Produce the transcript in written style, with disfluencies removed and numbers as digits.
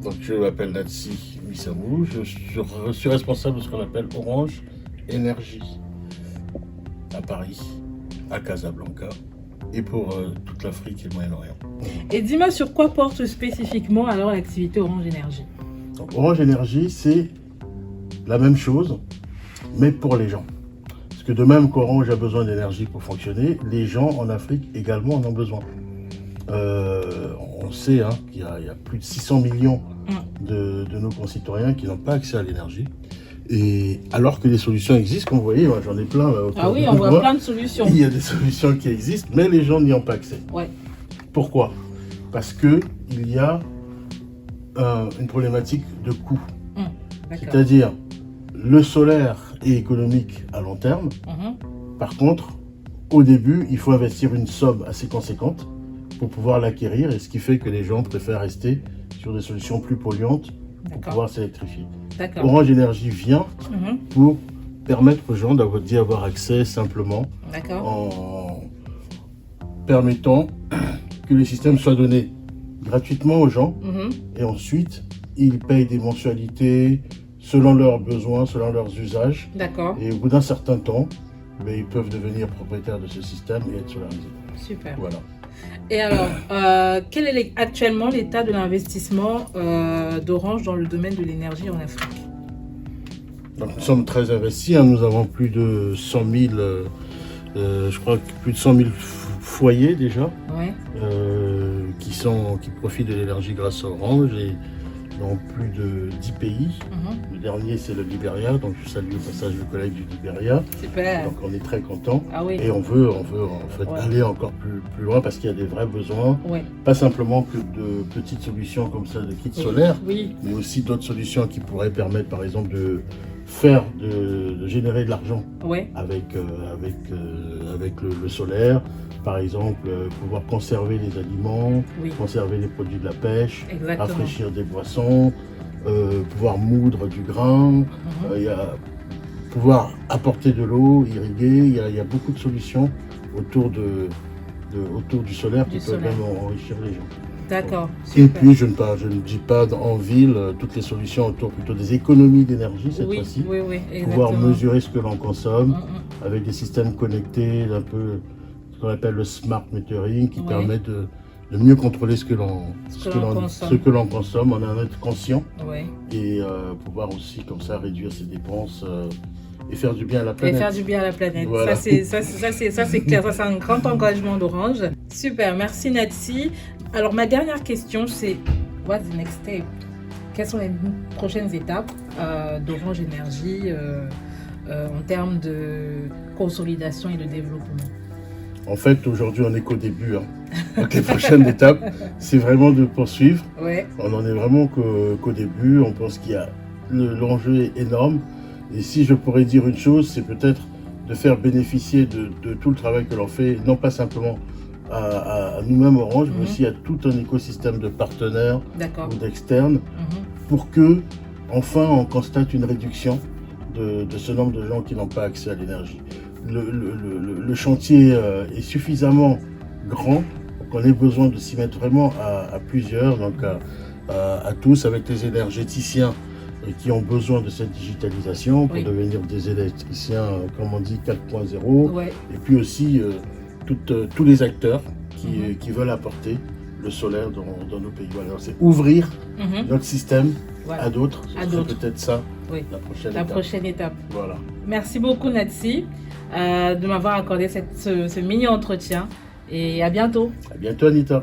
Donc je m'appelle Natsi Missamou, je suis responsable de ce qu'on appelle Orange Énergie à Paris, à Casablanca et pour toute l'Afrique et le Moyen-Orient. Et dis-moi sur quoi porte spécifiquement alors l'activité Orange Énergie? Donc Orange Énergie, c'est la même chose, mais pour les gens. Parce que de même qu'Orange a besoin d'énergie pour fonctionner, les gens en Afrique également en ont besoin. On sait qu'il y a plus de 600 millions de nos concitoyens qui n'ont pas accès à l'énergie. Et alors que les solutions existent, comme vous voyez, moi j'en ai plein. Ah oui, on voit plein de solutions. Il y a des solutions qui existent, mais les gens n'y ont pas accès. Ouais. Pourquoi? Parce qu'il y a une problématique de coût. C'est-à-dire, le solaire est économique à long terme. Par contre, au début, il faut investir une somme assez conséquente pour pouvoir l'acquérir, et ce qui fait que les gens préfèrent rester sur des solutions plus polluantes pour pouvoir s'électrifier. Orange Énergie vient pour permettre aux gens d'y avoir accès simplement en permettant que les systèmes soient donnés gratuitement aux gens et ensuite ils payent des mensualités selon leurs besoins, selon leurs usages. Et au bout d'un certain temps, ils peuvent devenir propriétaires de ce système et être solarisés. Super. Voilà. Et alors, quel est actuellement l'état de l'investissement d'Orange dans le domaine de l'énergie en Afrique? Donc, nous sommes très investis, nous avons plus de 100 000, je crois que plus de 100 000 foyers déjà, qui profitent de l'énergie grâce à Orange, et dans plus de 10 pays. Le dernier, c'est le Libéria, donc je salue au passage le collègue du Libéria. Super. Donc on est très content. Et on veut en fait aller encore plus loin parce qu'il y a des vrais besoins. Pas simplement que de petites solutions comme ça de kits solaires, mais aussi d'autres solutions qui pourraient permettre par exemple de générer de l'argent avec le solaire. Par exemple, pouvoir conserver les aliments, conserver les produits de la pêche, rafraîchir des boissons, pouvoir moudre du grain, pouvoir apporter de l'eau, irriguer. Il y a beaucoup de solutions autour du solaire qui peuvent même enrichir les gens. D'accord. Et puis, je ne dis pas en ville, toutes les solutions autour plutôt des économies d'énergie cette fois-ci. Pouvoir mesurer ce que l'on consomme avec des systèmes connectés, un peu ce qu'on appelle le smart metering, qui permet de mieux contrôler ce que l'on consomme, en en être conscient et pouvoir aussi comme ça réduire ses dépenses et faire du bien à la planète. Voilà. Ça c'est clair, ça c'est un grand engagement d'Orange. Super, merci Natsi. Alors ma dernière question c'est what's the next step? Quelles sont les prochaines étapes d'Orange Énergie en termes de consolidation et de développement? En fait, aujourd'hui, on n'est qu'au début. Donc, les prochaines étapes, c'est vraiment de poursuivre. On n'en est vraiment qu'au début. On pense qu'il y a l'enjeu est énorme. Et si je pourrais dire une chose, c'est peut-être de faire bénéficier de tout le travail que l'on fait, non pas simplement à nous-mêmes Orange, mais aussi à tout un écosystème de partenaires ou d'externes, pour que, enfin, on constate une réduction de ce nombre de gens qui n'ont pas accès à l'énergie. Le chantier est suffisamment grand pour qu'on ait besoin de s'y mettre vraiment à plusieurs, donc à tous, avec les énergéticiens qui ont besoin de cette digitalisation pour devenir des électriciens, comme on dit, 4.0, et puis aussi tous les acteurs qui veulent apporter le solaire dans nos pays. Alors c'est ouvrir notre système à d'autres, c'est peut-être ça la prochaine étape. Voilà. Merci beaucoup Natsi de m'avoir accordé ce mini entretien et à bientôt. À bientôt Anita.